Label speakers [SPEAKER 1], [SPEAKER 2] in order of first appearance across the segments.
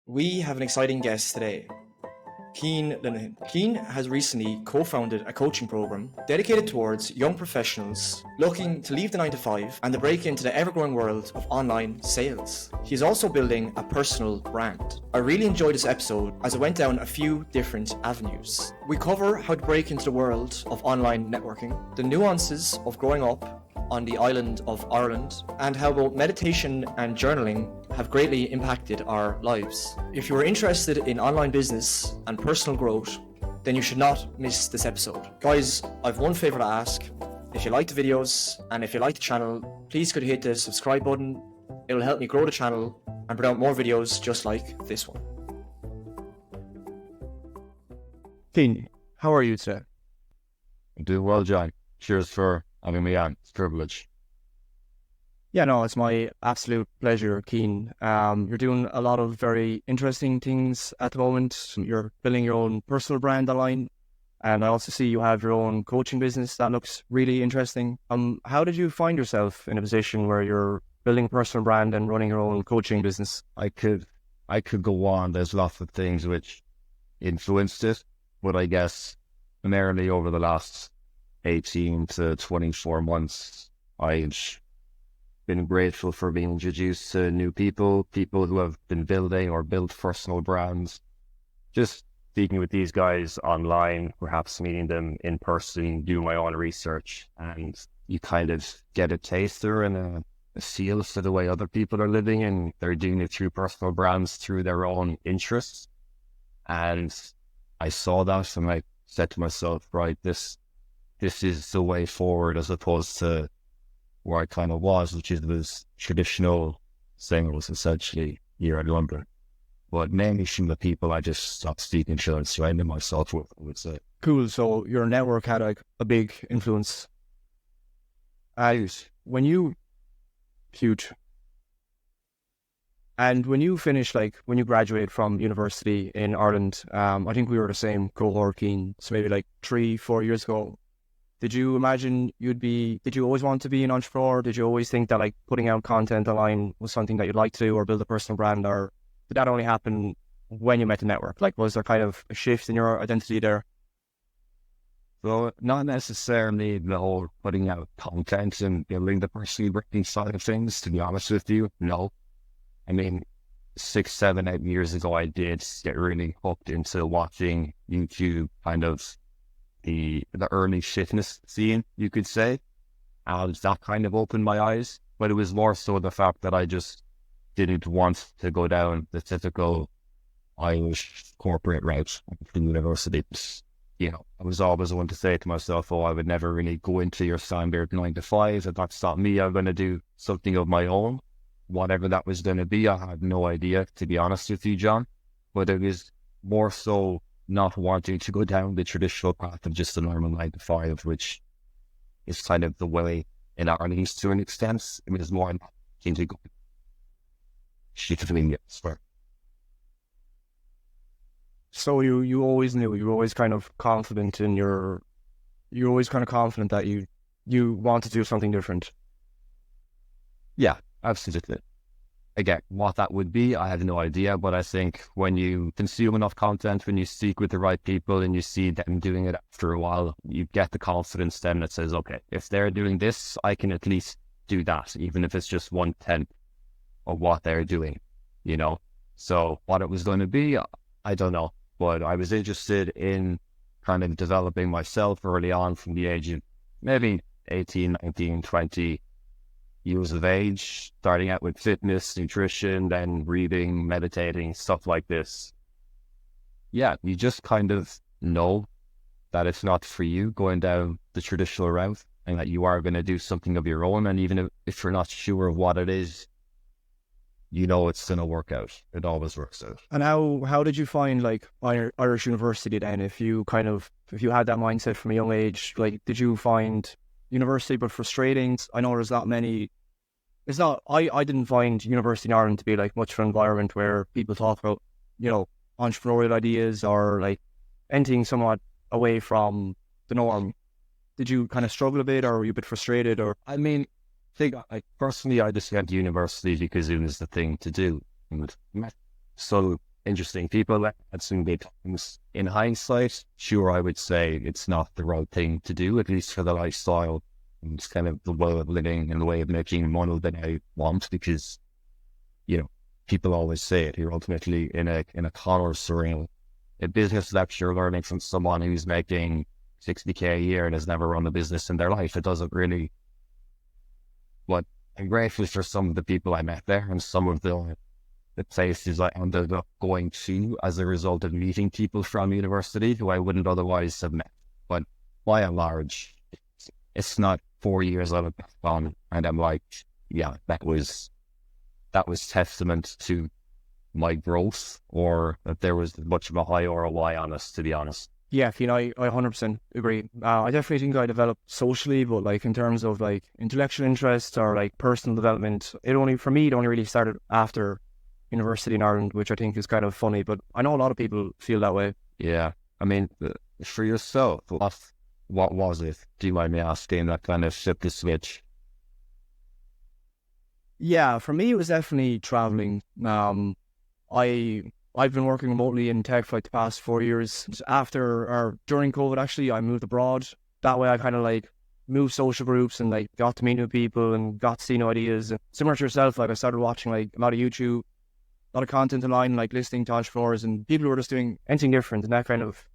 [SPEAKER 1] We have an exciting guest today, Cian Linehan. Cian has recently co-founded a coaching program dedicated towards young professionals looking to leave the 9 to 5 and to break into the ever-growing world of online sales. He's also building a personal brand. I really enjoyed this episode as it went down a few different avenues. We cover how to break into the world of online networking, the nuances of growing up on the island of Ireland, and how both meditation and journaling have greatly impacted our lives. If you are interested in online business and personal growth, then you should not miss this episode. Guys, I've one favor to ask. If you like the videos and if you like the channel, please could hit the subscribe button. It'll help me grow the channel and put out more videos just like this one. Cian, how are you today?
[SPEAKER 2] I'm doing well, John. Cheers for having me on. It's a privilege.
[SPEAKER 1] Yeah, no, it's my absolute pleasure, Cian. You're doing a lot of very interesting things at the moment. You're building your own personal brand online, and I also see you have your own coaching business that looks really interesting. How did you find yourself in a position where you're building a personal brand and running your own coaching business?
[SPEAKER 2] I could go on. There's lots of things which influenced it, but I guess primarily over the last 18 to 24 months, I've been grateful for being introduced to new people who have been building or built personal brands. Just speaking with these guys online, perhaps meeting them in person, do my own research, and you kind of get a taster and a feel for the way other people are living, and they're doing it through personal brands, through their own interests. And I saw that and I said to myself, right, this is the way forward, as opposed to where I kind of was, which was traditional singles, essentially, here in London. But mainly from the people I just stopped speaking to and surrounding myself with, I would say.
[SPEAKER 1] Cool. So your network had like a big influence. When you huge. And when you finished, like when you graduated from university in Ireland, I think we were the same cohort, Cian, so maybe like 3-4 years ago. Did you imagine did you always want to be an entrepreneur? Did you always think that like putting out content online was something that you'd like to do or build a personal brand, or did that only happen when you met the network? Like, was there kind of a shift in your identity there?
[SPEAKER 2] So not necessarily the whole putting out content and building the personal branding side of things, to be honest with you. No. I mean, 6, 7, 8 years ago, I did get really hooked into watching YouTube, kind of the early fitness scene, you could say. And that kind of opened my eyes. But it was more so the fact that I just didn't want to go down the typical Irish corporate route from university. You know, I was always one to say to myself, I would never really go into your standard 9 to 5. If that's not me, I'm going to do something of my own. Whatever that was going to be, I had no idea, to be honest with you, John. But it was more so not wanting to go down the traditional path of just a normal 9 to 5, which is kind of the way in Ireland to an extent. It was more keen to go.
[SPEAKER 1] So you always knew, you were always kind of confident that you want to do something different.
[SPEAKER 2] Yeah, absolutely. Again, what that would be, I have no idea, but I think when you consume enough content, when you speak with the right people and you see them doing it after a while, you get the confidence then that says, okay, if they're doing this, I can at least do that, even if it's just 1/10 of what they're doing, you know? So what it was going to be, I don't know, but I was interested in kind of developing myself early on from the age of maybe 18, 19, 20 years of age, starting out with fitness, nutrition, then reading, meditating, stuff like this. Yeah, you just kind of know that it's not for you going down the traditional route, and that you are going to do something of your own. And even if you're not sure of what it is, you know it's going to work out. It always works out.
[SPEAKER 1] And how did you find like Irish university then? If you had that mindset from a young age, like did you find university but frustrating? I know there's not many. It's not. I didn't find university in Ireland to be like much of an environment where people talk about, you know, entrepreneurial ideas or like anything somewhat away from the norm. Did you kind of struggle a bit, or were you a bit frustrated? Or
[SPEAKER 2] I mean, personally, I just went to university because it was the thing to do. So interesting people, had some good times. In hindsight, sure, I would say it's not the right thing to do, at least for the lifestyle. It's kind of the way of living and the way of making money that I want, because, people always say it. You're ultimately in a commerce or in a business lecture learning from someone who's making 60K a year and has never run a business in their life. It doesn't really. But I'm grateful for some of the people I met there and some of the places I ended up going to as a result of meeting people from university who I wouldn't otherwise have met. But by and large, it's not 4 years out of on, and I'm like, yeah, that was testament to my growth, or that there was much of a high ROI on us, to be honest.
[SPEAKER 1] Yeah, I 100% agree. I definitely think I developed socially, but like in terms of like intellectual interest or like personal development, it only really started after university in Ireland, which I think is kind of funny, but I know a lot of people feel that way.
[SPEAKER 2] Yeah. I mean, for yourself, what was it? Do you mind me asking, that kind of flipped the switch?
[SPEAKER 1] Yeah, for me, it was definitely traveling. I've been working remotely in tech for like the past 4 years. During COVID, actually, I moved abroad. That way I kind of like moved social groups and like got to meet new people and got to see new ideas. And similar to yourself, like I started watching like a lot of YouTube, a lot of content online, like listening to entrepreneurs and people who are just doing anything different. And that kind of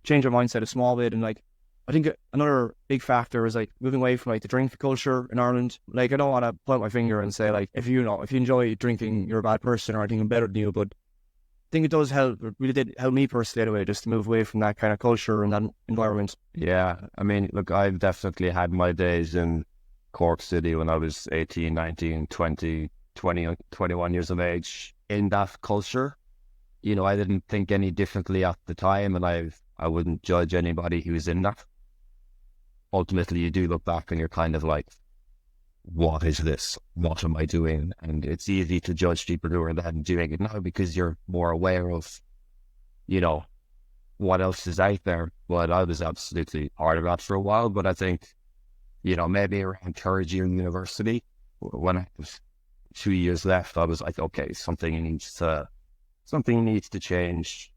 [SPEAKER 1] changed my mindset a small bit. And like, I think another big factor is like moving away from like the drink culture in Ireland. Like, I don't want to point my finger and say like, if you enjoy drinking, you're a bad person or I think I'm better than you. But I think it does help. It really did help me personally anyway, just to move away from that kind of culture and that environment.
[SPEAKER 2] Yeah. I mean, look, I've definitely had my days in Cork City when I was 18, 19, 20, 21 years of age in that culture. I didn't think any differently at the time, and I wouldn't judge anybody who's in that. Ultimately, you do look back and you're kind of like, what is this? What am I doing? And it's easy to judge people who are then doing it now because you're more aware of, what else is out there. But I was absolutely part of that for a while. But I think, maybe around third year in university, when I was 2 years left, I was like, okay, something needs to change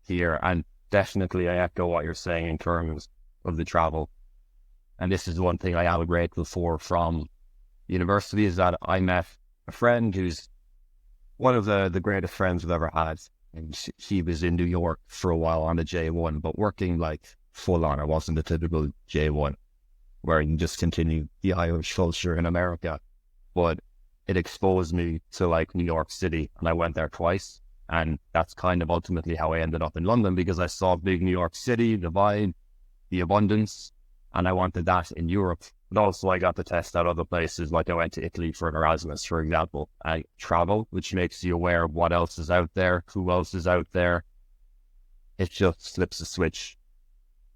[SPEAKER 2] here. And definitely I echo what you're saying in terms of the travel. And this is one thing I am grateful for from university, is that I met a friend who's one of the greatest friends I've ever had. And he was in New York for a while on a J1, but working like full on. It wasn't a typical J1 where you just continue the Irish culture in America. But it exposed me to like New York City, and I went there twice. And that's kind of ultimately how I ended up in London, because I saw big New York City, the vibe, the abundance, and I wanted that in Europe. But also I got to test out other places, like I went to Italy for an Erasmus, for example. I travel, which makes you aware of what else is out there, who else is out there. It just flips a switch.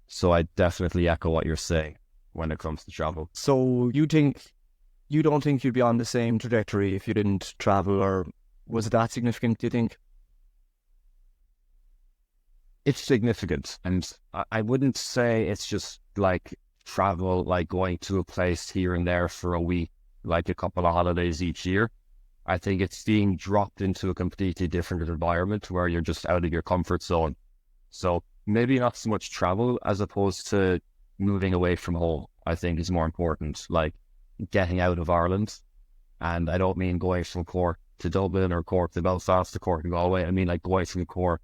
[SPEAKER 2] So I definitely echo what you're saying when it comes to travel.
[SPEAKER 1] So you don't think you'd be on the same trajectory if you didn't travel, or was it that significant, do you think?
[SPEAKER 2] It's significant, and I wouldn't say it's just like travel, like going to a place here and there for a week, like a couple of holidays each year. I think it's being dropped into a completely different environment where you're just out of your comfort zone. So maybe not so much travel as opposed to moving away from home, I think is more important, like getting out of Ireland. And I don't mean going from Cork to Dublin or Cork to Belfast to Cork to Galway. I mean like going from Cork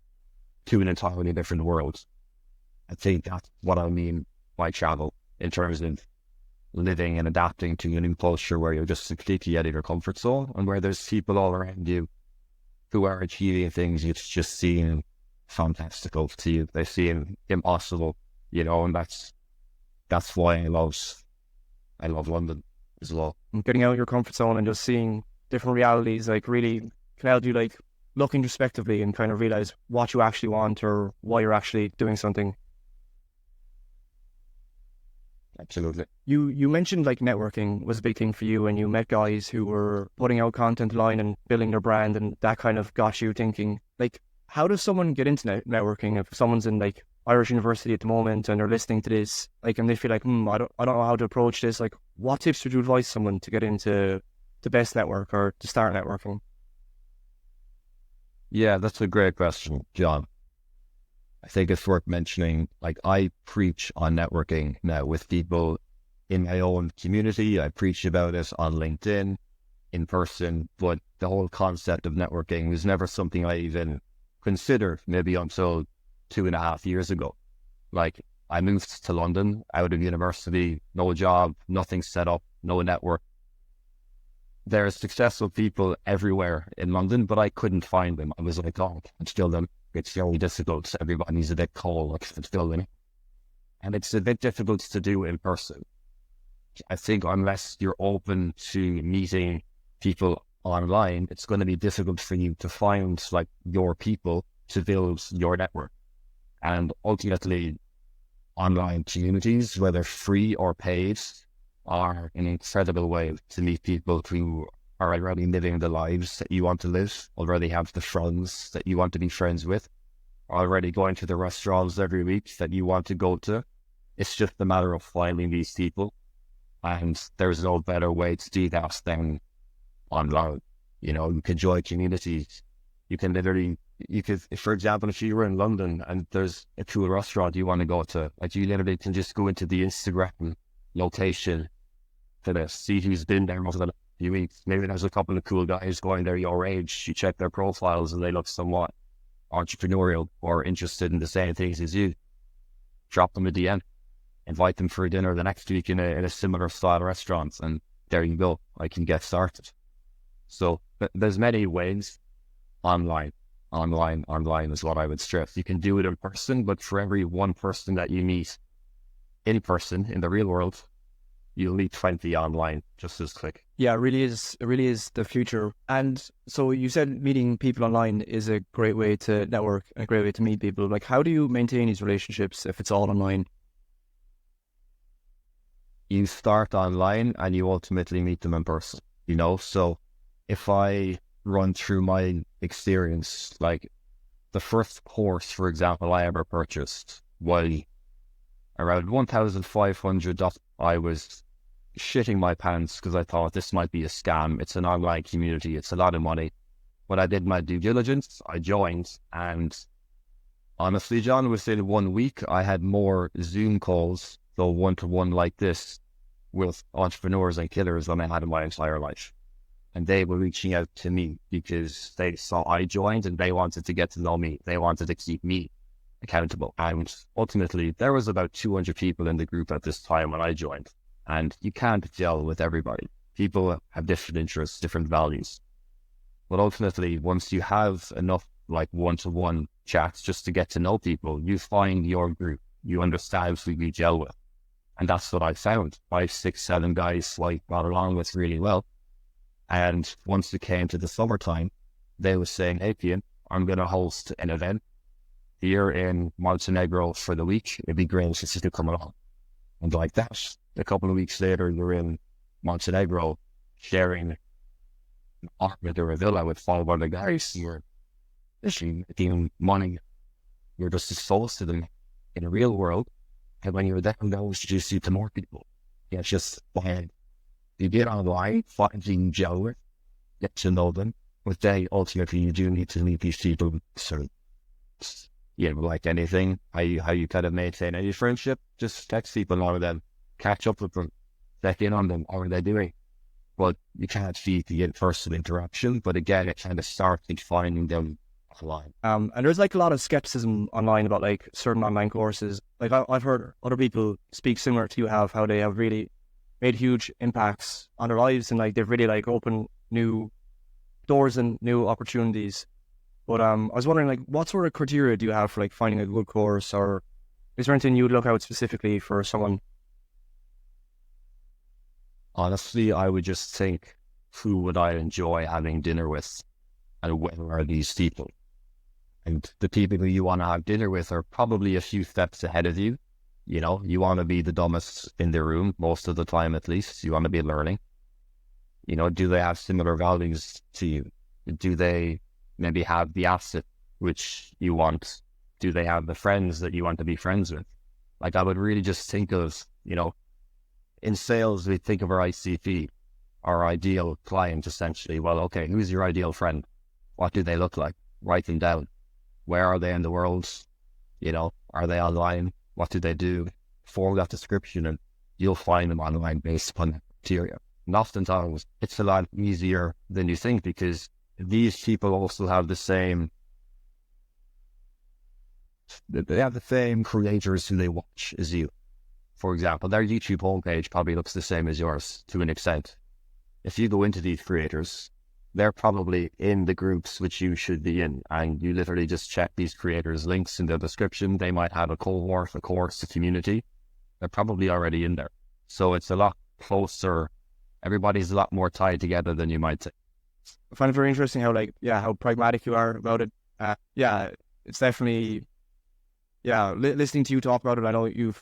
[SPEAKER 2] to an entirely different world. I think that's what I mean by travel, in terms of living and adapting to a new culture where you're just completely out of your comfort zone, and where there's people all around you who are achieving things you just seem fantastical to you. They seem impossible, and that's why I love London as well.
[SPEAKER 1] Getting out of your comfort zone and just seeing different realities, like really can help you like look introspectively and kind of realize what you actually want or why you're actually doing something.
[SPEAKER 2] Absolutely.
[SPEAKER 1] You mentioned like networking was a big thing for you, and you met guys who were putting out content online and building their brand, and that kind of got you thinking, like, how does someone get into networking? If someone's in like Irish university at the moment and they're listening to this, like, and they feel like, I don't know how to approach this. Like, what tips would you advise someone to get into the best network or to start networking?
[SPEAKER 2] Yeah, that's a great question, John. I think it's worth mentioning, like I preach on networking now with people in my own community. I preach about it on LinkedIn, in person, but the whole concept of networking was never something I even considered maybe until 2.5 years ago. Like I moved to London out of university, no job, nothing set up, no network. There's successful people everywhere in London, but I couldn't find them. I was like, oh, it's still them. It's very difficult. Everybody's a bit cold. Like, it's still them. And it's a bit difficult to do in person. I think unless you're open to meeting people online, it's going to be difficult for you to find like your people to build your network. And ultimately, online communities, whether free or paid, are an incredible way to meet people who are already living the lives that you want to live, already have the friends that you want to be friends with, already going to the restaurants every week that you want to go to. It's just a matter of finding these people. And there's no better way to do that than online. You know, you can join communities. You can literally, for example, if you were in London and there's a cool restaurant you want to go to, like you literally can just go into the Instagram location to see who's been there over the last few weeks. Maybe there's a couple of cool guys going there your age. You check their profiles and they look somewhat entrepreneurial or interested in the same things as you. Drop them a DM, invite them for a dinner the next week in a similar style restaurant, and there you go. I can get started. So there's many ways. Online is what I would stress. You can do it in person, but for every one person that you meet in person in the real world, you'll meet 20 online just as quick.
[SPEAKER 1] Yeah, it really is. It really is the future. And so you said meeting people online is a great way to network and a great way to meet people. Like, how do you maintain these relationships if it's all online?
[SPEAKER 2] You start online and you ultimately meet them in person, you know? So if I run through my experience, like the first course, for example, I ever purchased was around $1,500. I was shitting my pants because I thought this might be a scam. It's an online community. It's a lot of money. When I did my due diligence, I joined, and honestly, John, within 1 week, I had more Zoom calls, so one-to-one like this, with entrepreneurs and killers than I had in my entire life. And they were reaching out to me because they saw I joined and they wanted to get to know me. They wanted to keep me accountable. And ultimately, there was about 200 people in the group at this time when I joined. And you can't gel with everybody. People have different interests, different values. But ultimately, once you have enough like one-to-one chats just to get to know people, you find your group. You understand who you gel with. And that's what I found. 5, 6, 7 guys I got along with really well. And once it came to the summertime, they were saying, hey, Cian, I'm going to host an event here in Montenegro for the week. It'd be great if you could come along. And like that, a couple of weeks later, we're in Montenegro sharing an apartment or a villa with 5 other guys. You're literally making money. You're just exposed to them in the real world. And when you're there, they'll introduce you to more people. Yeah, it's just fine. You get online, find you gel with, get to know them. But then ultimately you do need to meet these people. So, you know, like anything, how you kind of maintain any friendship, just text people on them, catch up with them, check in on them, how are they doing? But you can't see the in-person interaction. But again, it kind of starts finding them offline.
[SPEAKER 1] And there's like a lot of skepticism online about like certain online courses. Like I've heard other people speak similar to you have, how they have really made huge impacts on their lives and like they've really like opened new doors and new opportunities. But I was wondering, like, what sort of criteria do you have for like finding a good course, or is there anything you would look out specifically for someone?
[SPEAKER 2] Honestly, I would just think, who would I enjoy having dinner with, and where are these people? And the people who you want to have dinner with are probably a few steps ahead of you. You know, you want to be the dumbest in the room most of the time, at least. You want to be learning. You know, do they have similar values to you? Do they maybe have the asset which you want? Do they have the friends that you want to be friends with? Like, I would really just think of, you know, in sales, we think of our ICP, our ideal client, essentially. Well, okay, who's your ideal friend? What do they look like? write them down. Where are they in the world? You know, are they online? What do they do? Form that description and you'll find them online based upon that criteria. And oftentimes it's a lot easier than you think because these people also have the same creators who they watch as you. For example, their YouTube homepage probably looks the same as yours to an extent. If you go into these creators, they're probably in the groups which you should be in, and you literally just check these creators' links in the description. They might have a cohort, a course, a community. They're probably already in there. So it's a lot closer. Everybody's a lot more tied together than you might say.
[SPEAKER 1] I find it very interesting how pragmatic you are about it. It's definitely, listening to you talk about it, I know you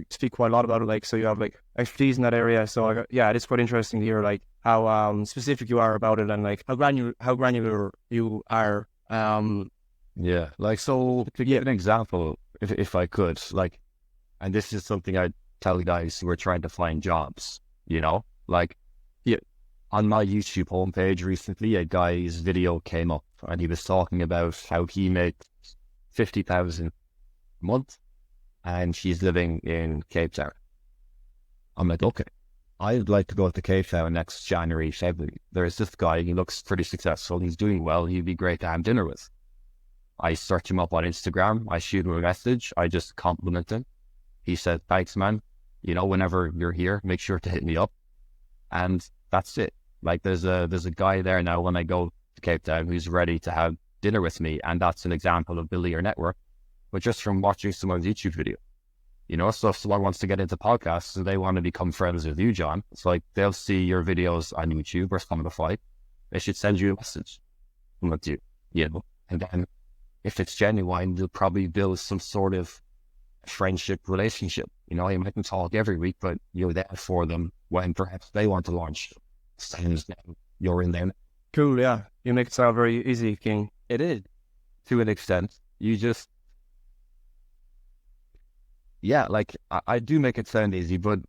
[SPEAKER 1] speak quite a lot about it, so you have expertise in that area. So it is quite interesting to hear how specific you are about it and how granular you are.
[SPEAKER 2] So to give an example, if I could, and this is something I tell guys who are trying to find jobs, on my YouTube homepage recently, a guy's video came up and he was talking about how he makes 50,000 a month and he's living in Cape Town. I'm like, okay, I'd like to go to Cape Town next January, February. There's this guy, he looks pretty successful, he's doing well, he'd be great to have dinner with. I search him up on Instagram, I shoot him a message, I just compliment him. He said, thanks man, whenever you're here, make sure to hit me up. And that's it. There's a guy there now when I go to Cape Town who's ready to have dinner with me, and that's an example of building your network, but just from watching someone's YouTube video. So if someone wants to get into podcasts and they want to become friends with you, John, it's they'll see your videos on YouTube or Spotify. They should send you a message with you, and then if it's genuine, they'll probably build some sort of friendship relationship. You mightn't talk every week, but you're there for them when perhaps they want to launch. Sounds you're in there.
[SPEAKER 1] Cool, yeah. You make it sound very easy, King.
[SPEAKER 2] It is, to an extent. You just, I do make it sound easy, but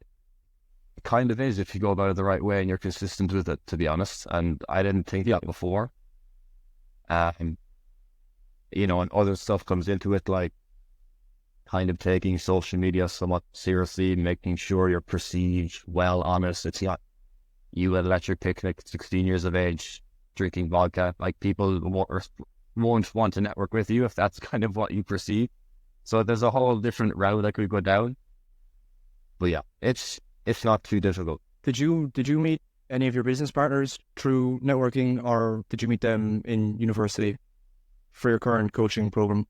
[SPEAKER 2] it kind of is if you go about it the right way and you're consistent with it, to be honest. And I didn't think that before. And other stuff comes into it, kind of taking social media somewhat seriously, making sure you're perceived well, honest. It's not you at electric picnic, 16 years of age, drinking vodka. People won't want to network with you if that's kind of what you perceive. So there's a whole different route that could go down. But yeah, it's not too difficult.
[SPEAKER 1] Did you meet any of your business partners through networking, or did you meet them in university for your current coaching program?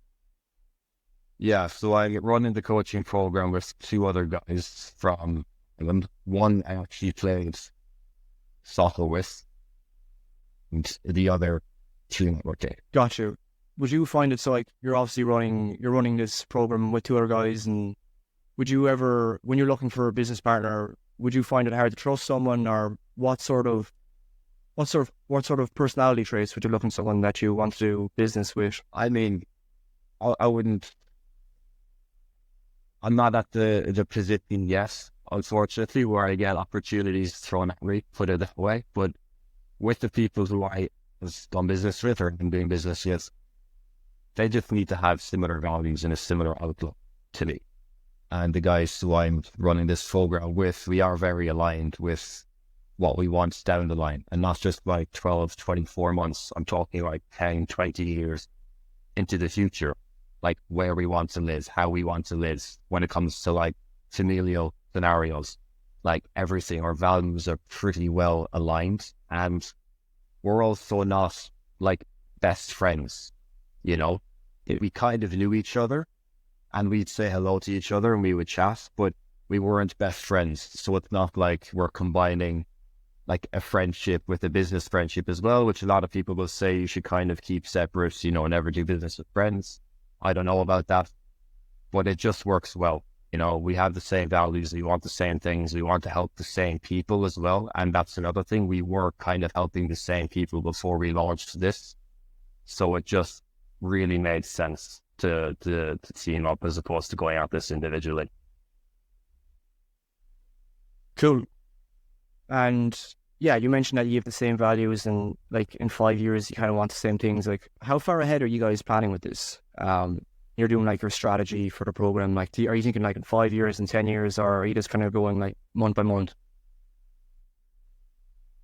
[SPEAKER 2] Yeah, so I run in the coaching program with two other guys from England. One I actually played soccer with, and the other two networking.
[SPEAKER 1] Got you. Would you find it you're obviously running this program with two other guys, and would you ever, when you're looking for a business partner, would you find it hard to trust someone, or what sort of personality traits would you look in someone that you want to do business with?
[SPEAKER 2] I mean, I wouldn't. I'm not at the position yet, unfortunately, where I get opportunities thrown at me, put it that way. But with the people who I have done business with or been doing business with, they just need to have similar values and a similar outlook to me. And the guys who I'm running this program with, we are very aligned with what we want down the line. And not just 12, 24 months. I'm talking 10, 20 years into the future. Where we want to live, how we want to live when it comes to familial scenarios, everything, our values are pretty well aligned, and we're also not best friends, we kind of knew each other and we'd say hello to each other and we would chat, but we weren't best friends. So it's not we're combining a friendship with a business friendship as well, which a lot of people will say you should kind of keep separate, never do business with friends. I don't know about that, but it just works well. We have the same values, we want the same things, we want to help the same people as well. And that's another thing, we were kind of helping the same people before we launched this. So it just really made sense to team up as opposed to going at this individually.
[SPEAKER 1] Cool. And
[SPEAKER 3] yeah, you mentioned that you have the same values and like in 5 years you kind of want the same things. Like how far ahead are you guys planning with this? You're doing like your strategy for the program. Like, are you thinking like in 5 years and 10 years, or are you just kind of going like month by month?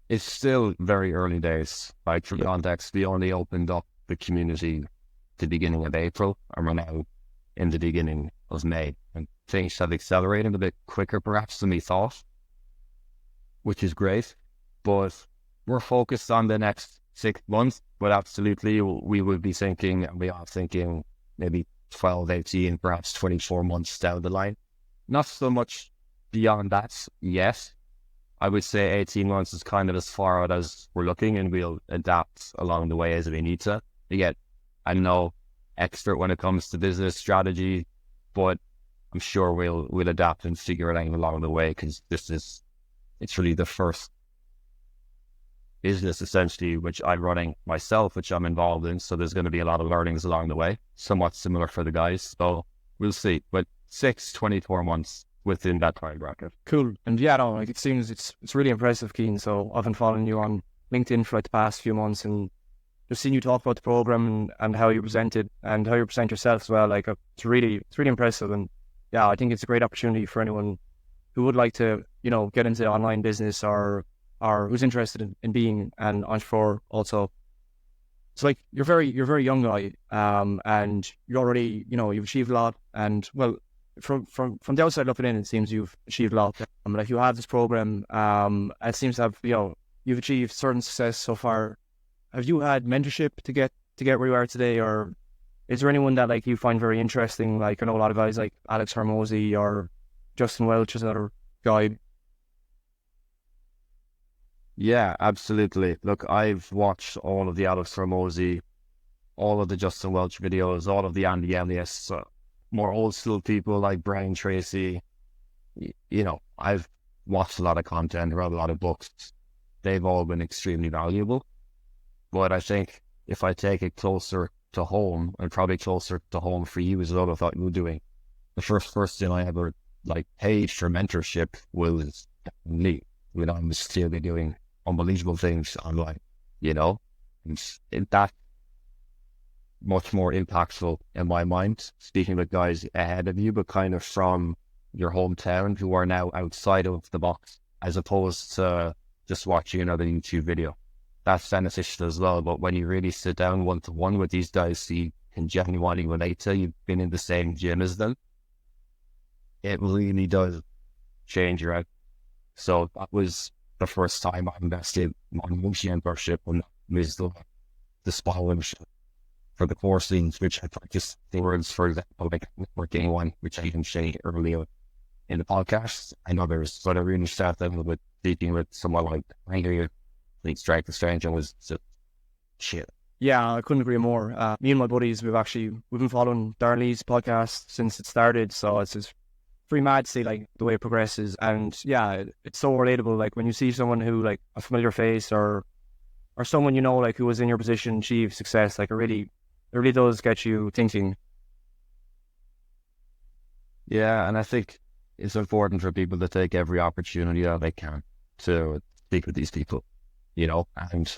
[SPEAKER 2] It's still very early days. Like for context, we only opened up the community the beginning of April, and we're now in the beginning of May. And things have accelerated a bit quicker perhaps than we thought, which is great. But we're focused on the next 6 months, but absolutely we would be thinking, and we are thinking maybe 12, 18, perhaps 24 months down the line. Not so much beyond that yet. I would say 18 months is kind of as far out as we're looking, and we'll adapt along the way as we need to. Again, I'm no expert when it comes to business strategy, but I'm sure we'll adapt and figure it out along the way, because it's really the first business essentially which I'm running myself, which I'm involved in. So there's going to be a lot of learnings along the way, somewhat similar for the guys. So we'll see, but 24 months within that time bracket.
[SPEAKER 3] Cool. And yeah, no, like it seems it's really impressive, Cian. So I've been following you on LinkedIn for like the past few months, and just seeing you talk about the program and how you present it and how you present yourself as well. Like it's really impressive. And yeah, I think it's a great opportunity for anyone who would like to, get into online business or who's interested in being an entrepreneur also. So like you're very young guy, and you're already, you've achieved a lot, and well, from the outside looking in, it seems you've achieved a lot. Like you have this program, it seems to have, you've achieved certain success so far. Have you had mentorship to get where you are today, or is there anyone that like you find very interesting? Like I know a lot of guys like Alex Hormozy or Justin Welch is another guy.
[SPEAKER 2] Yeah, absolutely. Look, I've watched all of the Alex Hormozy, all of the Justin Welch videos, all of the Andy Elias, more old school people like Brian Tracy. I've watched a lot of content, read a lot of books. They've all been extremely valuable. But I think if I take it closer to home, and probably closer to home for you as well, I thought you were doing, the first person I ever paid for mentorship was me. I was clearly doing unbelievable things online, and that much more impactful in my mind, speaking with guys ahead of you, but kind of from your hometown who are now outside of the box, as opposed to just watching another YouTube video. That's beneficial as well. But when you really sit down one-to-one with these guys, so you can genuinely relate to, you've been in the same gym as them, it really does change your outlook. So that was the first time I invested money in Mentorship, and was the scholarship for the courses, which I practiced the words, for example, like networking one, which I didn't say earlier in the podcast. I know there's sort of really started with speaking with someone like Ranger, like Strike the Stranger was just shit.
[SPEAKER 3] Yeah, I couldn't agree more. Me and my buddies, we've been following Darley's podcast since it started, so it's just pretty mad to see like the way it progresses. And yeah, it's so relatable. Like when you see someone who like a familiar face or someone like who was in your position achieve success, like it really does get you thinking.
[SPEAKER 2] Yeah, and I think it's important for people to take every opportunity that they can to speak with these people, and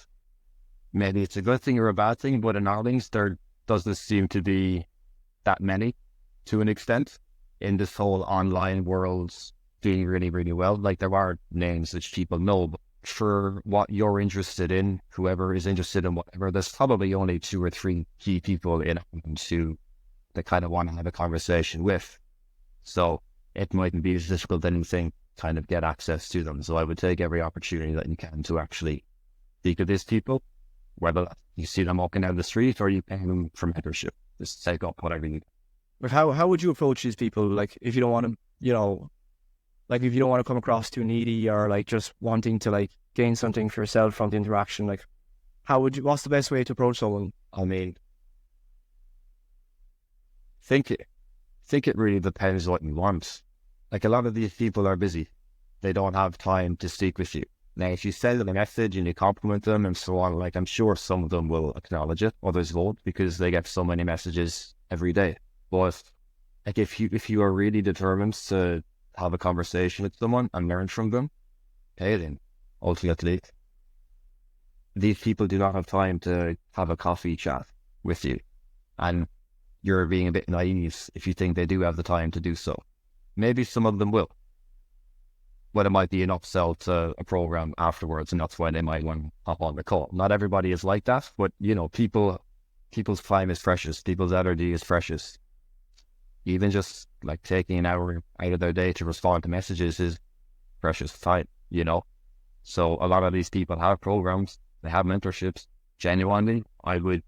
[SPEAKER 2] maybe it's a good thing or a bad thing, but in Ireland there doesn't seem to be that many to an extent in this whole online world doing really, really well. Like there are names that people know, but for what you're interested in, whoever is interested in whatever, there's probably only 2 or 3 key people in Ireland who they kind of want to have a conversation with. So it mightn't be as difficult as anything kind of get access to them. So I would take every opportunity that you can to actually speak to these people, whether you see them walking down the street or you pay them for mentorship. Just take up whatever you need.
[SPEAKER 3] But how would you approach these people? Like if you don't want to, like if you don't want to come across too needy or like just wanting to like gain something for yourself from the interaction, like what's the best way to approach someone?
[SPEAKER 2] I mean, think it really depends what you want. Like a lot of these people are busy. They don't have time to speak with you. Now, if you send them a message and you compliment them and so on, like I'm sure some of them will acknowledge it, others won't, because they get so many messages every day. But like if you are really determined to have a conversation with someone and learn from them, okay, then ultimately, these people do not have time to have a coffee chat with you. And you're being a bit naive if you think they do have the time to do so. Maybe some of them will. But it might be an upsell to a program afterwards, and that's why they might want to hop on the call. Not everybody is like that, but people's time is precious. People's energy is precious. Even just like taking an hour out of their day to respond to messages is precious time, So a lot of these people have programs, they have mentorships. Genuinely, I would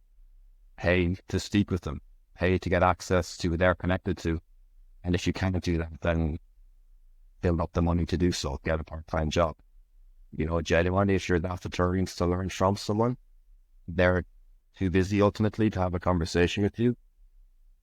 [SPEAKER 2] pay to speak with them, pay to get access to who they're connected to. And if you can't do that, then build up the money to do so, get a part-time job. Genuinely, if you're that determined to learn from someone, they're too busy ultimately to have a conversation with you,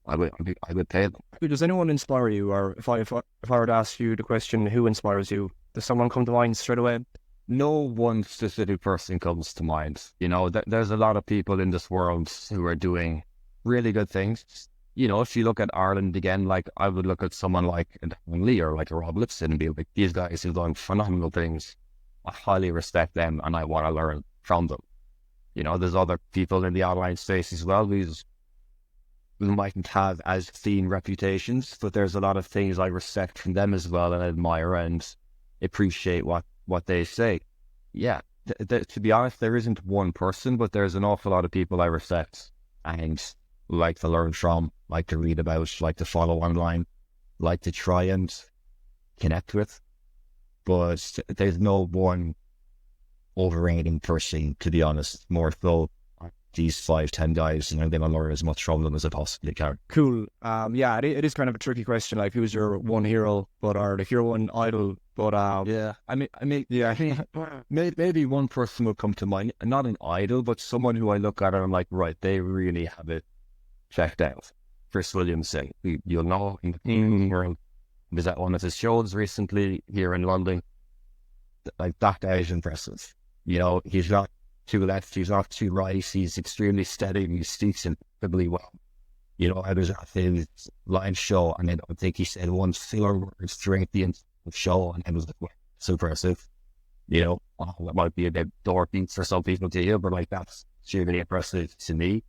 [SPEAKER 2] I would pay them.
[SPEAKER 3] Does anyone inspire you? Or if I were to ask you the question, who inspires you? Does someone come to mind straight away?
[SPEAKER 2] No one specific person comes to mind. There's a lot of people in this world who are doing really good things. If you look at Ireland again, like I would look at someone like Dan Lee or like a Rob Lipson and be like, these guys have done phenomenal things. I highly respect them and I want to learn from them. There's other people in the online space as well who mightn't have as clean reputations, but there's a lot of things I respect from them as well and admire and appreciate what they say. Yeah, to be honest, there isn't one person, but there's an awful lot of people I respect and like to learn from, like to read about, like to follow online, like to try and connect with. But there's no one overrating person, to be honest. More so these 5-10 guys, and I'm going to learn as much from them as I possibly can.
[SPEAKER 3] Cool. Yeah, it is kind of a tricky question. Like, who's your one hero, or like your one idol? But
[SPEAKER 2] yeah, I mean, maybe one person will come to mind. Not an idol, but someone who I look at and I'm like, right, they really have it checked out. Chris Williamson, you'll know in the world. I was at one of his shows recently here in London. Like, that guy is impressive. He's not too left, he's not too right, he's extremely steady, he speaks incredibly well. I was at his live show and I don't think he said one filler word during the show, and it was like, wow, it's impressive. That might be a bit dorky for some people to hear, but like, that's really impressive to me.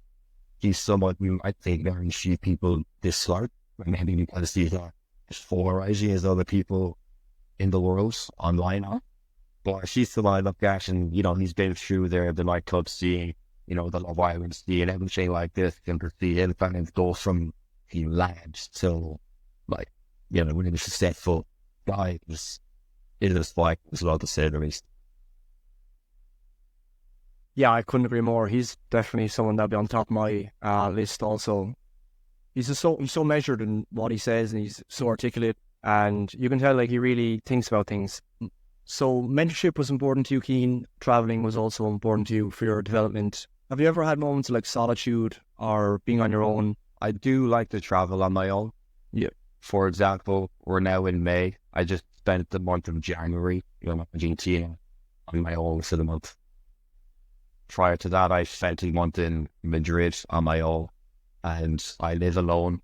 [SPEAKER 2] He's someone who I think very few people dislike, maybe because he's not as polarizing as other people in the world online are. But she's someone I look at, and he's been through the nightclub scene, the Love Island scene, everything like this, and to see him kind of go from the lads to like, really successful guy is like as well, to say the least.
[SPEAKER 3] Yeah, I couldn't agree more. He's definitely someone that'll be on top of my list also. He's just so measured in what he says, and he's so articulate, and you can tell like he really thinks about things. So mentorship was important to you, Cian. Traveling was also important to you for your development. Have you ever had moments of like solitude or being on your own?
[SPEAKER 2] I do like to travel on my own.
[SPEAKER 3] Yeah.
[SPEAKER 2] For example, we're now in May. I just spent the month of January in Argentina on my own for the month. Prior to that, I spent a month in Madrid on my own, and I live alone.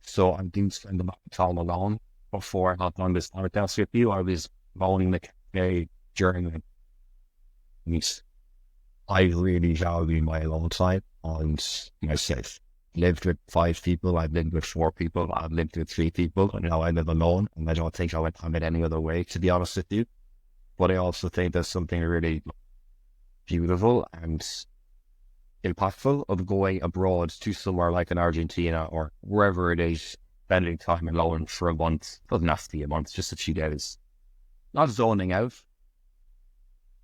[SPEAKER 2] So I do spend a lot of time alone. Before I hopped on this podcast with you, I was owning the cafe journey. I really value my alone time and myself. Lived with 5 people, I've lived with 4 people, I've lived with 3 people, and now I live alone, and I don't think I would have it any other way, to be honest with you. But I also think there's something really beautiful and impactful of going abroad to somewhere like in Argentina or wherever it is, spending time alone for a month. Doesn't have to be a month, just a few days. Not zoning out,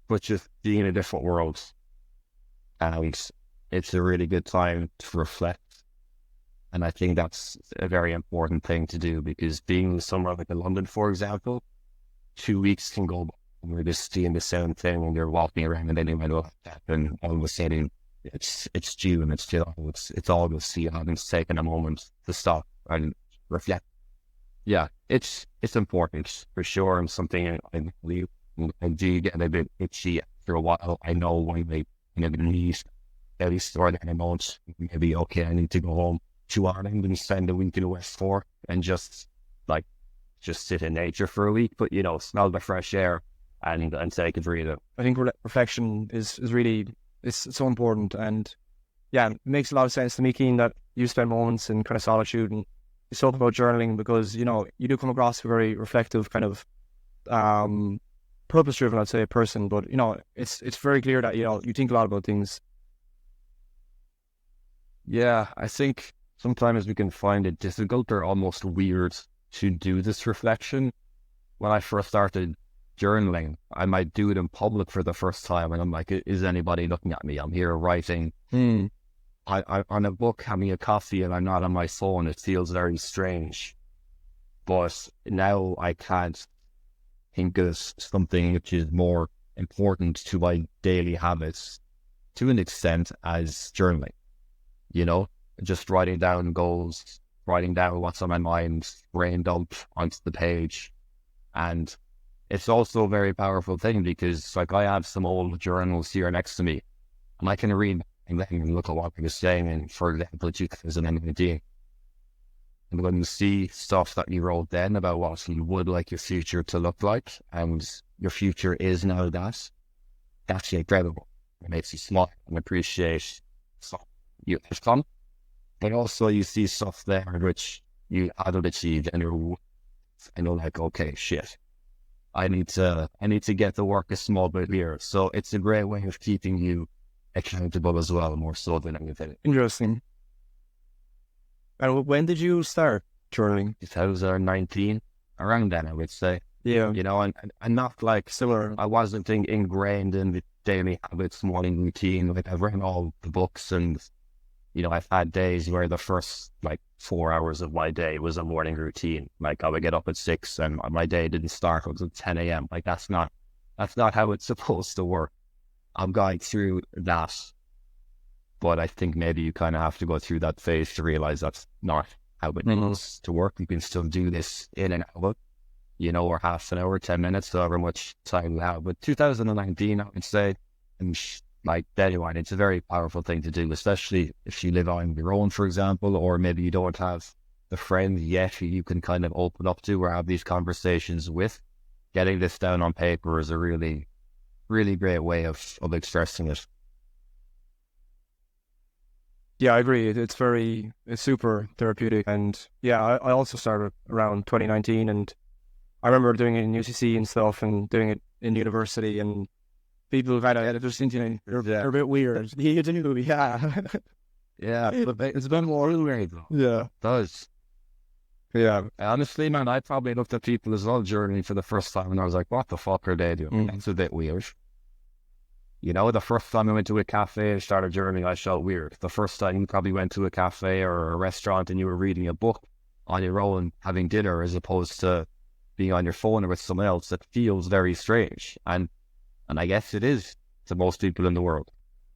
[SPEAKER 2] but just being in a different world. And it's a really good time to reflect. And I think that's a very important thing to do, because being somewhere like in London, for example, 2 weeks can go by and you're just seeing the same thing and you're walking around and then you might look up and all of a sudden it's June, it's July, it's August, you haven't taken a moment to stop and reflect. Yeah, it's important for sure, and something I believe I do get a bit itchy after a while. I know when they leave at least or then a month, maybe okay, I need to go home to Ireland and spend a week in the West Fork and just sit in nature for a week, but smell the fresh air and take it really.
[SPEAKER 3] I think reflection is really, it's so important. And yeah, it makes a lot of sense to me, Cian, that you spend moments in kind of solitude, and you talk about journaling because, you know, you do come across a very reflective kind of purpose-driven, I'd say, person. But, you know, it's very clear that, you know, you think a lot about things.
[SPEAKER 2] Yeah, I think sometimes we can find it difficult or almost weird to do this reflection. When I first started journaling, I might do it in public for the first time, and I'm like, is anybody looking at me? I'm here writing. I'm on a book, having a coffee, and I'm not on my phone. It feels very strange. But now I can't think of something which is more important to my daily habits to an extent as journaling. You know, just writing down goals, writing down what's on my mind, brain dump onto the page. And it's also a very powerful thing because, like, I have some old journals here next to me, and I can read and then look at what I was saying in, for example, 2019. And when you see stuff that you wrote then about what you would like your future to look like, and your future is now that, that's incredible. It makes you smile and appreciate stuff you have done. But also you see stuff there which you haven't achieved, and you're like, okay, shit. I need to get to work a small bit here. So it's a great way of keeping you accountable as well, more so than anything.
[SPEAKER 3] Interesting. And when did you start journaling?
[SPEAKER 2] 2019, around then, I would say.
[SPEAKER 3] Yeah.
[SPEAKER 2] You know, and not like similar. I wasn't ingrained in the daily habits, morning routine. Like, I've read all the books, and, you know, I've had days where the first, like, 4 hours of my day was a morning routine. Like, I would get up at 6 and my day didn't start until 10 a.m. Like, that's not how it's supposed to work. I'm going through that, but I think maybe you kind of have to go through that phase to realize that's not how it needs to work. You can still do this in an hour, you know, or half an hour, 10 minutes, however much time you have. But 2019, I would say, and like anyone, it's a very powerful thing to do, especially if you live on your own, for example, or maybe you don't have the friend yet who you can kind of open up to or have these conversations with. Getting this down on paper is a really, really great way of expressing it.
[SPEAKER 3] Yeah, I agree. It's super therapeutic. And yeah, I also started around 2019, and I remember doing it in UCC and stuff, and doing it in university, and people kind of, they're thinking they're a bit weird. Yeah.
[SPEAKER 2] Yeah, it's been more weird though.
[SPEAKER 3] Yeah.
[SPEAKER 2] It does.
[SPEAKER 3] Yeah.
[SPEAKER 2] Honestly, man, I probably looked at people as well journaling for the first time, and I was like, what the fuck are they doing? That's a bit weird. You know, the first time I went to a cafe and started journaling, I felt weird. The first time you probably went to a cafe or a restaurant and you were reading a book on your own, having dinner, as opposed to being on your phone or with someone else, that feels very strange. And I guess it is to most people in the world.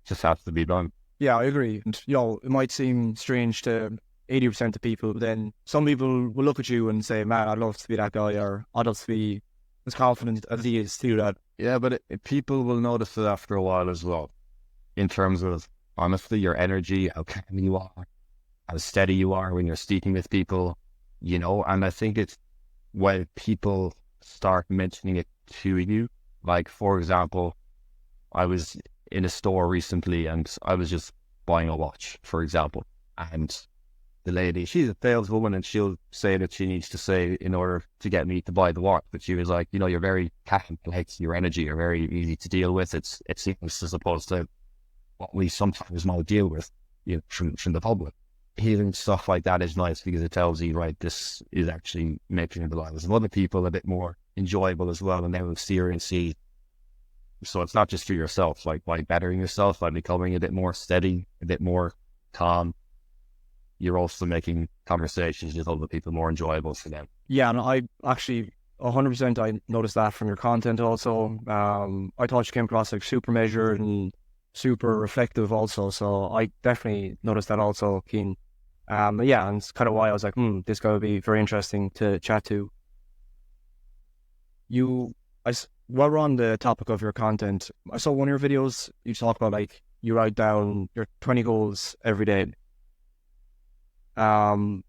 [SPEAKER 2] It just has to be done.
[SPEAKER 3] Yeah, I agree. And, you know, it might seem strange to 80% of people, but then some people will look at you and say, man, I'd love to be that guy, or I'd love to be as confident as he is to do that.
[SPEAKER 2] Yeah, but people will notice it after a while as well, in terms of, honestly, your energy, how calm you are, how steady you are when you're speaking with people, you know. And I think it's when people start mentioning it to you. Like, for example, I was in a store recently and I was just buying a watch, for example, and the lady, she's a saleswoman, and she'll say that she needs to say in order to get me to buy the watch. But she was like, you know, you're very calm, like your energy are very easy to deal with. It's seems as opposed to what we sometimes might deal with, you know, from the public. Hearing stuff like that is nice because it tells you, right, this is actually making the lives of other people a bit more enjoyable as well, and they will see. So it's not just for yourself, like by bettering yourself, by becoming a bit more steady, a bit more calm, you're also making conversations with other people more enjoyable for them.
[SPEAKER 3] Yeah, and I actually 100% I noticed that from your content also. I thought you came across like super measured and super reflective also, so I definitely noticed that also, Cian. Yeah, and it's kind of why I was like, this guy would be very interesting to chat to. While we're on the topic of your content, I saw one of your videos, you talk about like, you write down your 20 goals every day. Can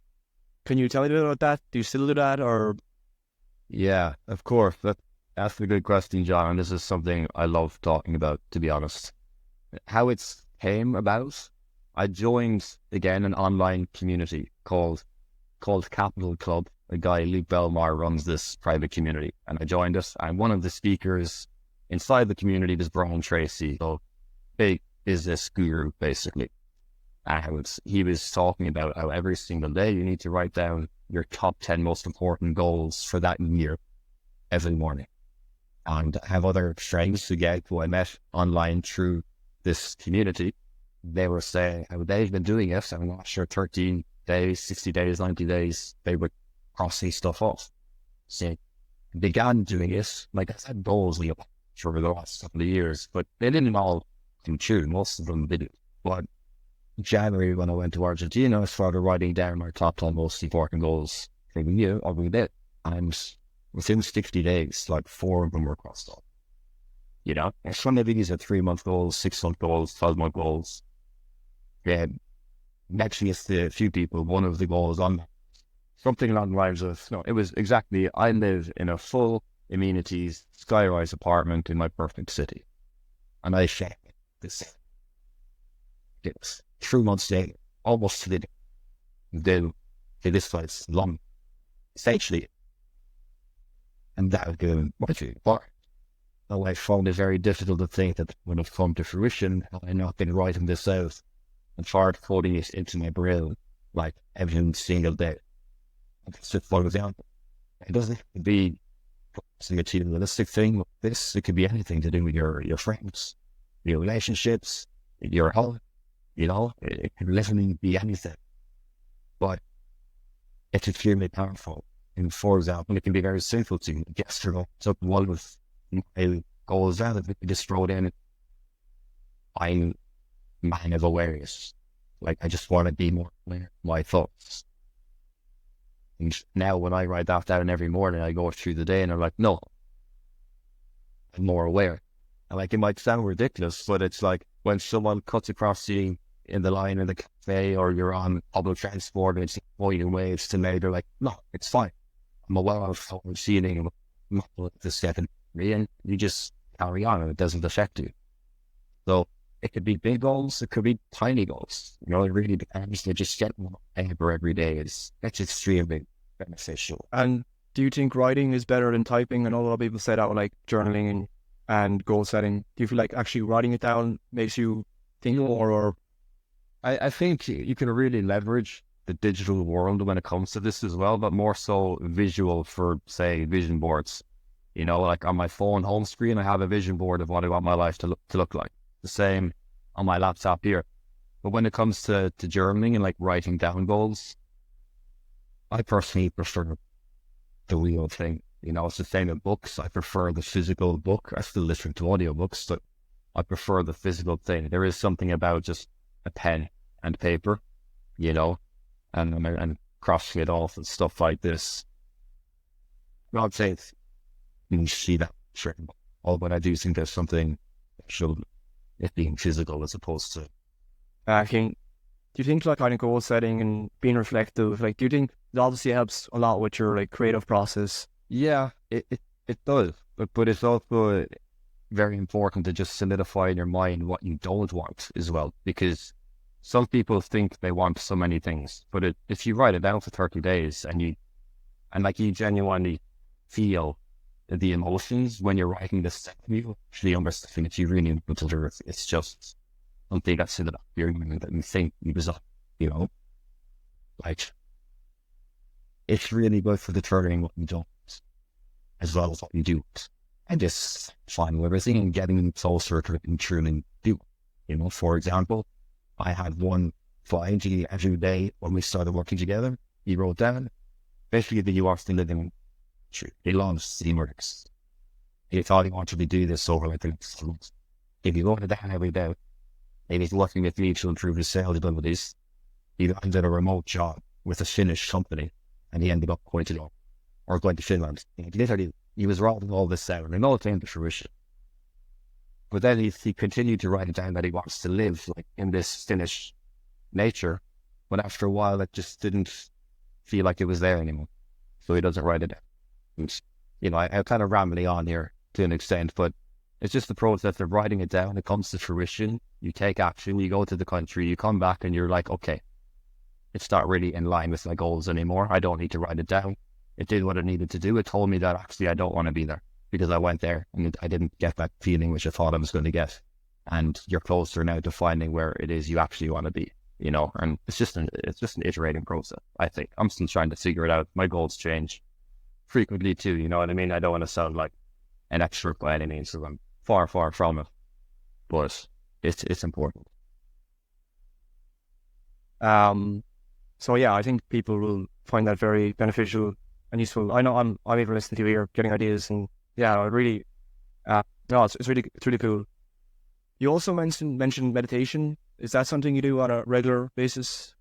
[SPEAKER 3] you tell me a bit about that? Do you still do that, or?
[SPEAKER 2] Yeah, of course. That That's a good question, John. And this is something I love talking about, to be honest. How it came about, I joined, again, an online community called Capital Club. A guy, Luke Belmar, runs this private community, and I joined it. And one of the speakers inside the community was Brian Tracy, so big business guru, basically. And he was talking about how every single day you need to write down your top 10 most important goals for that year every morning. And I have other friends who I met online through this community. They were saying how they've been doing it. I'm not sure, 13 days, 60 days, 90 days, they would cross these stuff off. So I began doing it. Like I had goals for the last couple of years, but they didn't all come true. Most of them didn't. But in January, when I went to Argentina, I started writing down my top 10 most important goals for the year every day. And within 60 days, like 4 of them were crossed off. You know, and some of these are 3-month goals, 6-month goals, 12-month goals. Yeah, actually, it's a few people. One of the goals on something along the lines of, no, it was exactly, I live in a full amenities skyrise apartment in my perfect city. And I share this. It's 3 months later, almost to this place long, essentially. And that would go much far. Though I found it very difficult to think that when it's come to fruition, I've not been writing this out and started putting it into my brain like every single day. It's just for example. It doesn't have to be a materialistic thing like this. It could be anything to do with your friends, your relationships, your health. You know, it can literally be anything. But it's extremely powerful. And for example, it can be very simple to yesterday. So one of my goals out of it, just wrote in, I'm a man of awareness. Like, I just want to be more aware of my thoughts. And now when I write that down every morning, I go through the day and I'm like, no, I'm more aware. And like, it might sound ridiculous, but it's like when someone cuts across you in the line in the cafe, or you're on public transport and it's pointing waves to me, they're like, no, it's fine. I'm aware of how I'm seeing the second, and you just carry on and it doesn't affect you. So it could be big goals, it could be tiny goals. You know, it really depends. You just get more paper every day. It's extremely beneficial.
[SPEAKER 3] And do you think writing is better than typing? I know a lot of people say that with like journaling and goal setting. Do you feel like actually writing it down makes you think more? Or
[SPEAKER 2] I think you can really leverage the digital world when it comes to this as well, but more so visual for, say, vision boards. You know, like on my phone home screen, I have a vision board of what I want my life to look like. The same on my laptop here. But when it comes to journaling and like writing down goals, I personally prefer the real thing. You know, it's the same in books. I prefer the physical book. I still listen to audiobooks, but I prefer the physical thing. There is something about just a pen and paper, you know, and crossing it off and stuff like this. Well, I'd say you see that certain, but I do think there's something that should it being physical as opposed to.
[SPEAKER 3] do you think like kind of goal setting and being reflective, like do you think it obviously helps a lot with your like creative process?
[SPEAKER 2] Yeah, it does, but it's also very important to just solidify in your mind what you don't want as well, because some people think they want so many things, but if you write it down for 30 days and you genuinely feel the emotions when you're writing this, you actually understand that you really need to do it. It's just something that's in the back of your mind that you think you deserve, you know? Like, it's really good for determining what you don't, as well as what you do. And just finding everything and getting closer to it and truly do. You know, for example, I had one client every day when we started working together. He wrote down, basically, that he wants to live in. He loves steamworks. He thought he wanted to do this over like the next months. If he wrote it down every day, and he's working with me to improve his sales abilities, he landed a remote job with a Finnish company, and he ended up going to Finland. And literally, he was writing all this down, and all it came to fruition. But then he continued to write it down that he wants to live like in this Finnish nature, but after a while, it just didn't feel like it was there anymore. So he doesn't write it down. I'm kind of rambling on here to an extent, but it's just the process of writing it down. It comes to fruition. You take action, you go to the country, you come back and you're like, okay, it's not really in line with my goals anymore. I don't need to write it down. It did what it needed to do. It told me that actually I don't want to be there because I went there and I didn't get that feeling which I thought I was going to get. And you're closer now to finding where it is you actually want to be, and it's just an iterating process. I think I'm still trying to figure it out. My goals change frequently too. You know what I mean? I don't want to sound like an expert by any means, so I'm far, far from it, but it's important.
[SPEAKER 3] So yeah, I think people will find that very beneficial and useful. I know I'm even listening to you here, getting ideas, and yeah, I really, no, it's really cool. You also mentioned meditation. Is that something you do on a regular basis?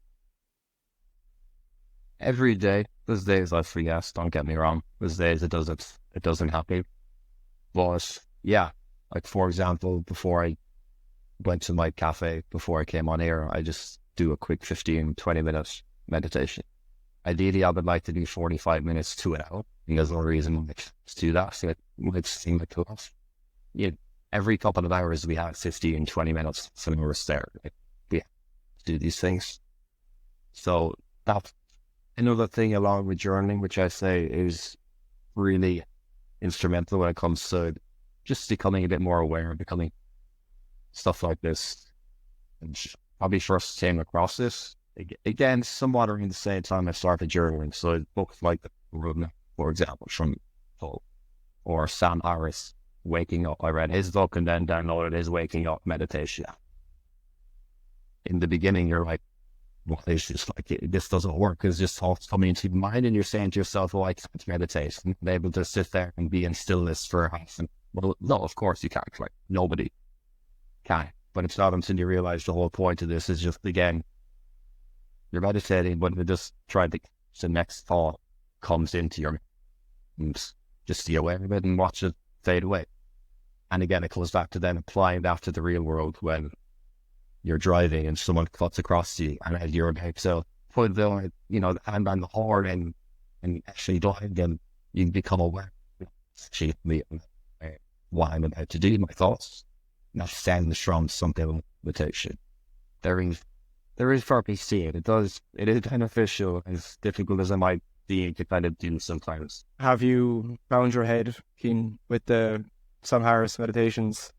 [SPEAKER 2] Every day. There's days I forget, don't get me wrong. There's days it doesn't happen. But yeah, like for example, before I went to my cafe, before I came on air, I just do a quick 15-20 minutes meditation. Ideally, I would like to do 45 minutes to an hour. And there's no reason why to do that. So it might seem like too much. Every couple of hours we have 15-20 minutes somewhere there. We have to do these things. So that's another thing along with journaling, which I say is really instrumental when it comes to just becoming a bit more aware, becoming stuff like this. And probably first came across this again somewhat around the same time I started journaling. So books like The Room, for example, from Paul or Sam Harris, Waking Up. I read his book and then downloaded his Waking Up meditation. In the beginning, you're like, well, it's just like, this doesn't work. It's just thoughts coming into your mind and you're saying to yourself, oh, I can't meditate. And be able to sit there and be in stillness for half an hour. Well, no, of course you can't. Like, nobody can. But it's not until you realize the whole point of this is just, again, you're meditating, but you're just trying to, the next thought comes into your mind. Just be aware of it and watch it fade away. And again, it comes back to then applying that to the real world when you're driving and someone cuts across you and as you're about to put the, the hand on the horn and actually drive, then you become aware. Actually, what I'm about to do, my thoughts, not stems from something meditation. There is purpose to it. It is beneficial, as difficult as it might be to kind of do sometimes.
[SPEAKER 3] Have you found your head, Cian, with the Sam Harris meditations?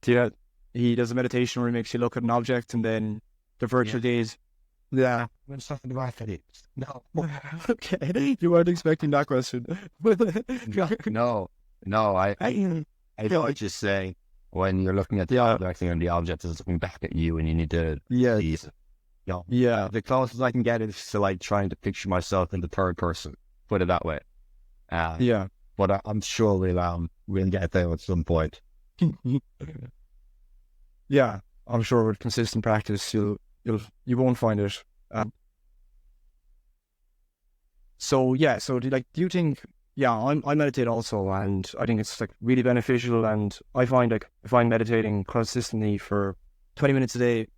[SPEAKER 3] He does a meditation where he makes you look at an object and then the virtual gaze. Yeah.
[SPEAKER 2] When something about it. No.
[SPEAKER 3] Okay. You weren't expecting that question.
[SPEAKER 2] No. I thought just saying when you're looking at the object and the object is looking back at you and you need to seize it.
[SPEAKER 3] Yeah.
[SPEAKER 2] The closest I can get is to like trying to picture myself in the third person. Put it that way.
[SPEAKER 3] Yeah.
[SPEAKER 2] But I'm sure we'll get there at some point.
[SPEAKER 3] Yeah, I'm sure with consistent practice, you won't find it. So do you think? Yeah, I meditate also, and I think it's like really beneficial. And I find like if I'm meditating consistently for 20 minutes a day,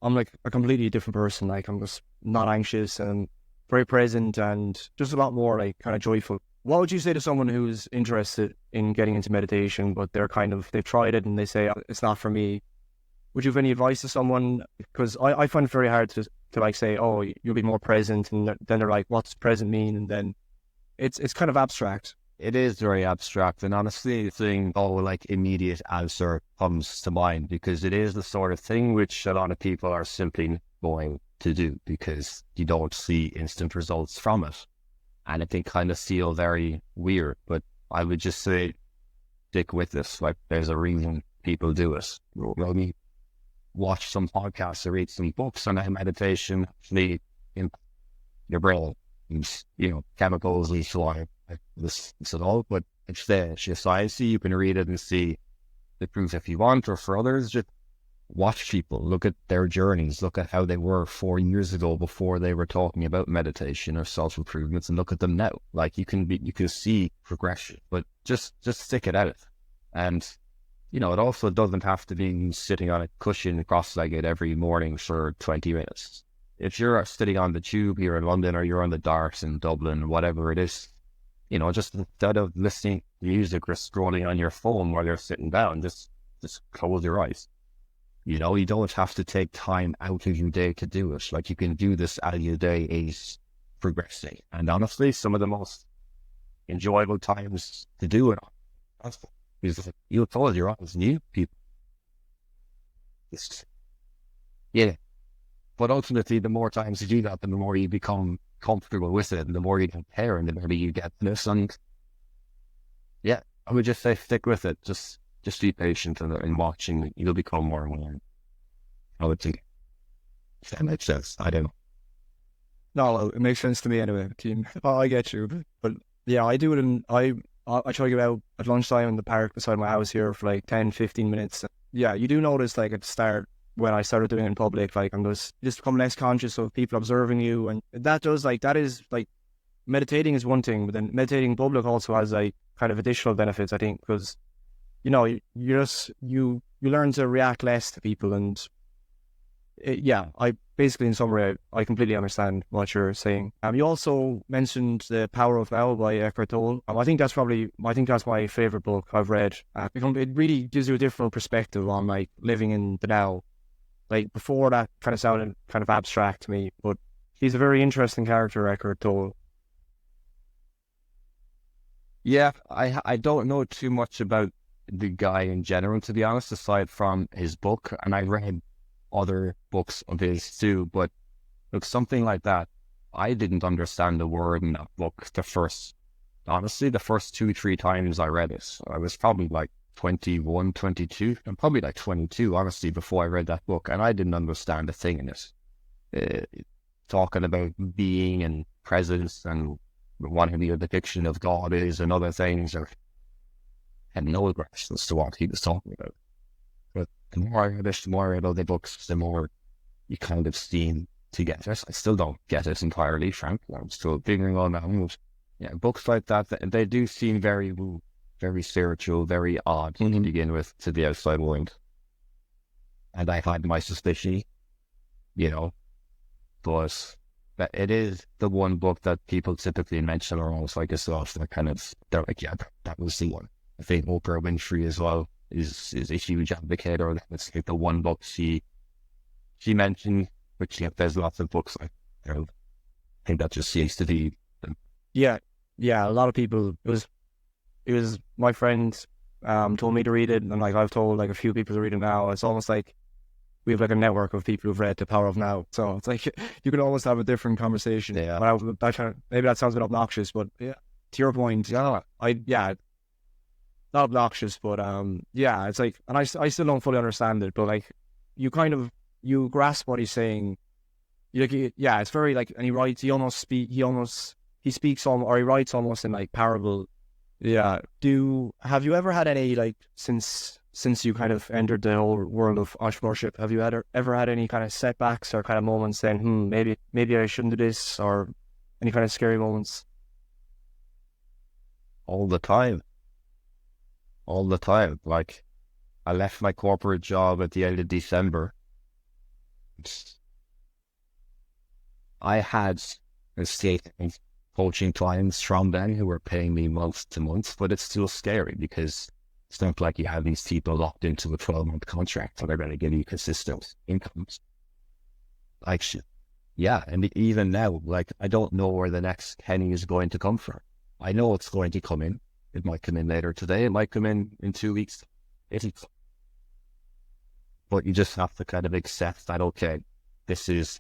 [SPEAKER 3] I'm like a completely different person. Like I'm just not anxious and very present, and just a lot more like kind of joyful. What would you say to someone who's interested in getting into meditation, but they've tried it and they say it's not for me? Would you have any advice to someone? Because I find it very hard to like say, oh, you'll be more present, and then they're like, what's present mean? And then it's kind of abstract.
[SPEAKER 2] It is very abstract, and honestly, the thing, like immediate answer comes to mind because it is the sort of thing which a lot of people are simply going to do because you don't see instant results from it, and it can kind of feel very weird. But I would just say, stick with this. Like, there's a reason people do it. Maybe watch some podcasts or read some books on meditation, actually in your brain, and, chemicals and so on. This at all, but it's there. It's just science. You can read it and see the proof if you want, or for others, just watch people, look at their journeys, look at how they were 4 years ago before they were talking about meditation or self-improvements, and look at them now. Like you can see progression, but just stick it out. And it also doesn't have to be sitting on a cushion cross-legged every morning for 20 minutes. If you're sitting on the tube here in London or you're on the Dart in Dublin, whatever it is, just instead of listening to music or scrolling on your phone while you're sitting down, just close your eyes. You don't have to take time out of your day to do it. Like, you can do this as your day is progressing. And honestly, some of the most enjoyable times to do it is you'll close your eyes and you people. Yeah. But ultimately, the more times you do that, the more you become comfortable with it, and the more you compare, and the better you get this. And yeah, I would just say stick with it. Just be patient and watching. You'll become more aware. I would think. If that makes sense. I don't know.
[SPEAKER 3] No, it makes sense to me anyway, Cian. Oh, I get you. But yeah, I do it I try to get out at lunchtime in the park beside my house here for like 10, 15 minutes. Yeah, you do notice, like, at the start, when I started doing it in public, like, I'm just become less conscious of people observing you. And that is like, meditating is one thing, but then meditating in public also has like kind of additional benefits, I think, because, you learn to react less to people. And I basically, in summary, I completely understand what you're saying. You also mentioned The Power of Now by Eckhart Tolle. I think that's my favorite book I've read. It really gives you a different perspective on, like, living in the now. Like, before, that kind of sounded kind of abstract to me, but he's a very interesting character, Eckhart Tolle.
[SPEAKER 2] Yeah, I don't know too much about the guy in general, to be honest, aside from his book, and I read other books of his too, but look, something like that, I didn't understand the word in that book the first 2-3 times I read it. I was probably like 21, 22, and probably like 22, honestly, before I read that book, and I didn't understand a thing in it. Talking about being and presence and what the depiction of God is and other things, I had no grasp as to what he was talking about. But the more I read it, the more I read other books, the more you kind of seem to get it. I still don't get it entirely, frankly. I'm still figuring all that out. Yeah, books like that, they do seem very spiritual, very odd to begin with to the outside world. And I had my suspicion, but it is the one book that people typically mention are almost like yourself. They're like, yeah, that was the one. I think Oprah Winfrey as well is a huge advocate, or it's like the one book she mentioned, which there's lots of books like there. I think that just seems to be
[SPEAKER 3] Yeah, a lot of people. It was my friend told me to read it, and like I've told like a few people to read it now. It's almost like we have like a network of people who've read The Power of Now. So it's like you can always have a different conversation.
[SPEAKER 2] Yeah.
[SPEAKER 3] Maybe that sounds a bit obnoxious, but yeah, to your point, not obnoxious, but it's like, and I still don't fully understand it, but like you grasp what he's saying. It's very like, and he speaks or he writes almost in like parable. Yeah. Have you ever had any, like, since you kind of entered the whole world of entrepreneurship, have you ever had any kind of setbacks or kind of moments saying, maybe I shouldn't do this, or any kind of scary moments?
[SPEAKER 2] all the time. Like, I left my corporate job at the end of December. I had estate coaching clients from them who were paying me month to month, but it's still scary because it's not like you have these people locked into a 12-month contract and they're going to give you consistent incomes. Like, yeah, and even now, like, I don't know where the next penny is going to come from. I know it's going to come in. It might come in later today. It might come in 2 weeks. But you just have to kind of accept that, okay, this is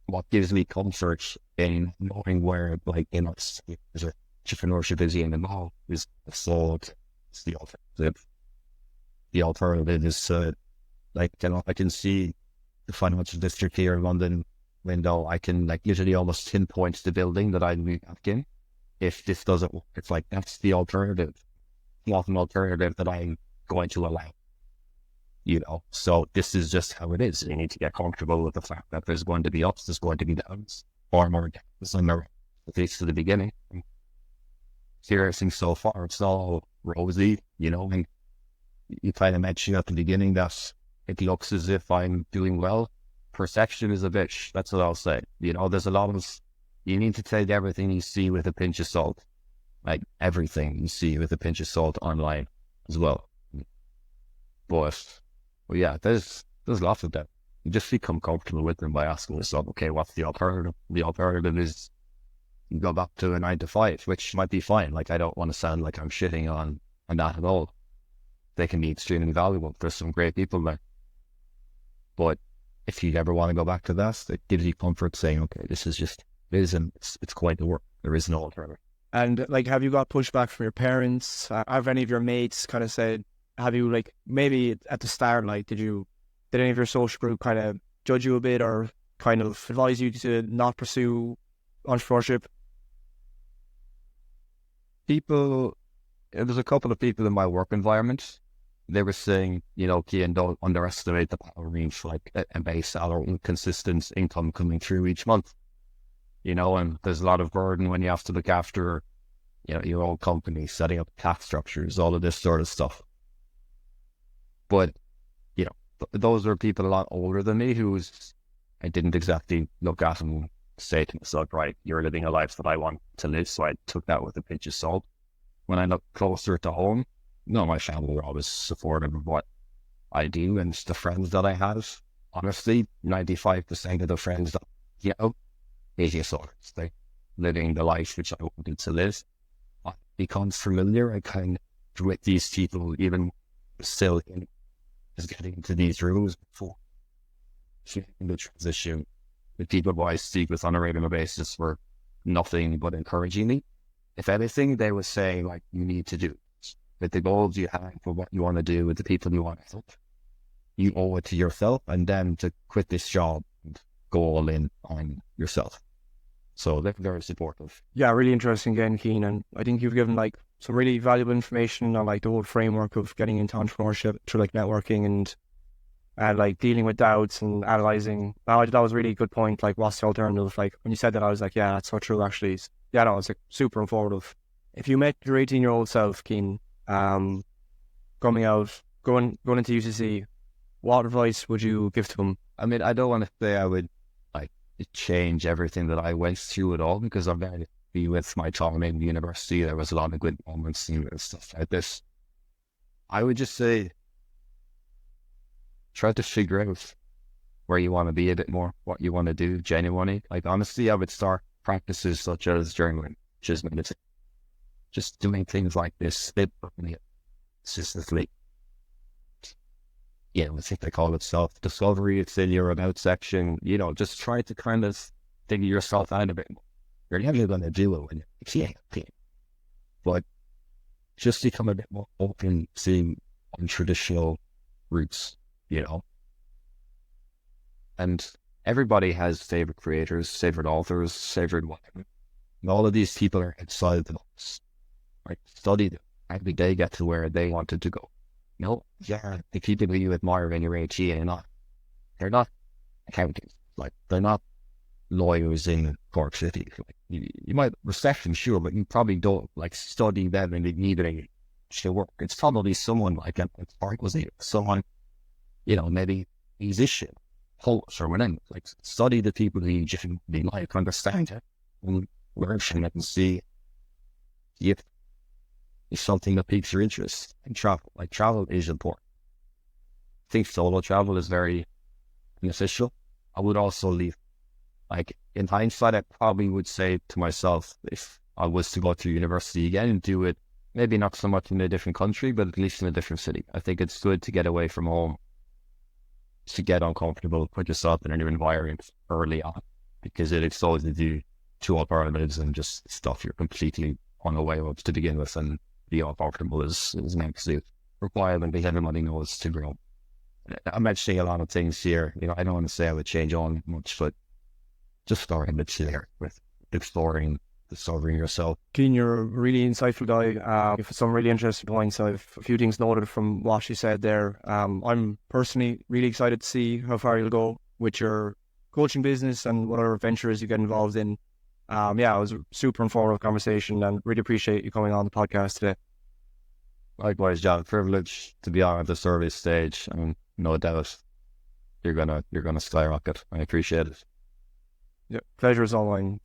[SPEAKER 2] what gives me comfort in knowing where, like, entrepreneurship is in the mall is the thought. It's the alternative. The alternative is, I can see the financial district here in London window. I can, like, usually almost pinpoint the building that I'd be back in. If this doesn't work, it's like, that's the alternative. Not an alternative that I'm going to allow. So this is just how it is. You need to get comfortable with the fact that there's going to be ups, there's going to be downs, far more downs than there, at least to the beginning. Experiencing so far, it's all rosy, and you kind of mentioned at the beginning that it looks as if I'm doing well. Perception is a bitch. That's what I'll say. There's a lot of you need to take everything you see with a pinch of salt, like everything you see with a pinch of salt online as well. But yeah, there's lots of them. You just become comfortable with them by asking yourself, okay, what's the alternative? The alternative is you go back to a 9 to 5, which might be fine. Like, I don't want to sound like I'm shitting on that at all. They can be extremely valuable. There's some great people there. But if you ever want to go back to that, it gives you comfort saying, okay, this is just, it's quite the work. There is no alternative.
[SPEAKER 3] And like, have you got pushback from your parents? Have any of your mates kind of said, have you, like, maybe at the start, like, did any of your social group kind of judge you a bit or kind of advise you to not pursue entrepreneurship?
[SPEAKER 2] There's a couple of people in my work environment. They were saying, Cian, don't underestimate the power of like a base salary and consistent income coming through each month. And there's a lot of burden when you have to look after, your own company, setting up tax structures, all of this sort of stuff. But, those are people a lot older than me I didn't exactly look at and say to myself, right, you're living a life that I want to live. So I took that with a pinch of salt. When I look closer to home, my family were always supportive of what I do, and the friends that I have, honestly, 95% of the friends that, atheists, they living the life which I wanted to live. I become familiar. I kind of with these people, even still just getting into these rooms before the transition with people who I speak with on a regular basis were nothing but encouraging me. If anything, they were saying, like, you need to do it. With the goals you have for what you want to do, with the people you want to help, you owe it to yourself, and then to quit this job and go all in on yourself. So they're very supportive.
[SPEAKER 3] Yeah, really interesting again, Cian. And I think you've given like some really valuable information on like the whole framework of getting into entrepreneurship through like networking and like dealing with doubts and analyzing. That was a really good point. Like, what's the alternative? Like, when you said that, I was like, yeah, that's so true, actually. Yeah, no, it's like super informative. If you met your 18-year-old self, Cian, coming out, going into UCC, what advice would you give to him?
[SPEAKER 2] I mean, I don't want to say I would like change everything that I went through at all, because I'm very happy with my time in the university. There was a lot of good moments and stuff like this. I would just say, try to figure out where you want to be a bit more, what you want to do genuinely. Like, honestly, I would start practices such as journaling, meditation, just doing things like this, consistently. I think they call it self-discovery. It's in your about section. Just try to kind of figure yourself out a bit more. You're never going to do it when you're but just become a bit more open, seeing untraditional routes. And everybody has favorite creators, favorite authors, favorite whatever. And all of these people are outside the box. Right? Study them. Maybe they get to where they wanted to go. The people who you admire in your HE they're not accountants. Like, they're not lawyers in Cork City. Like, you might respect them, sure, but you probably don't like study them and need any to work. It's probably someone like someone, maybe musician, poet, or whatever. Like, study the people who you genuinely like, understand it, and learn from it and see if it's something that piques your interest. And travel is important. I think solo travel is very beneficial. I would also leave, like, in hindsight, I probably would say to myself, if I was to go to university again and do it, maybe not so much in a different country, but at least in a different city. I think it's good to get away from home, to get uncomfortable, put yourself in a new environment early on, because it exposes you to alternatives and just stuff you're completely unaware of to begin with, and be uncomfortable is an absolute requirement because everybody knows to grow. I'm mentioning a lot of things here. I don't want to say I would change on much, but just starting a bit here with discovering yourself.
[SPEAKER 3] Cian, you're a really insightful guy. With some really interesting points. I've a few things noted from what you said there. I'm personally really excited to see how far you'll go with your coaching business and what other ventures you get involved in. It was a super informative conversation, and really appreciate you coming on the podcast today.
[SPEAKER 2] Likewise, John. Privilege to be on at the service stage, and no doubt you're gonna skyrocket. I appreciate it.
[SPEAKER 3] Yeah, pleasure is all mine.